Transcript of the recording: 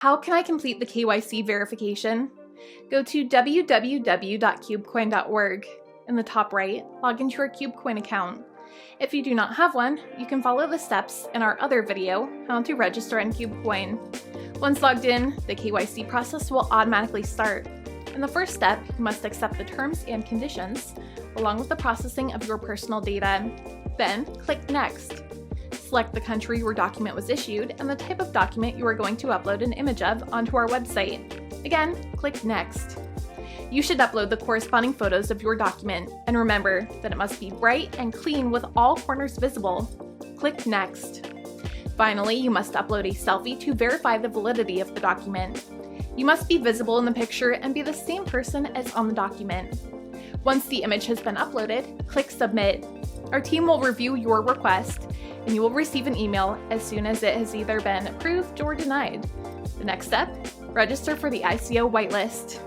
How can I complete the KYC verification? Go to www.cubecoin.org. In the top right, log into your KubeCoin account. If you do not have one, you can follow the steps in our other video, how to register on KubeCoin. Once logged in, the KYC process will automatically start. In the first step, you must accept the terms and conditions, along with the processing of your personal data. Then, click Next. Select the country your document was issued and the type of document you are going to upload an image of onto our website. Again, click Next. You should upload the corresponding photos of your document, and remember that it must be bright and clean with all corners visible. Click Next. Finally, you must upload a selfie to verify the validity of the document. You must be visible in the picture and be the same person as on the document. Once the image has been uploaded, click Submit. Our team will review your request, and you will receive an email as soon as it has either been approved or denied. The next step, register for the ICO whitelist.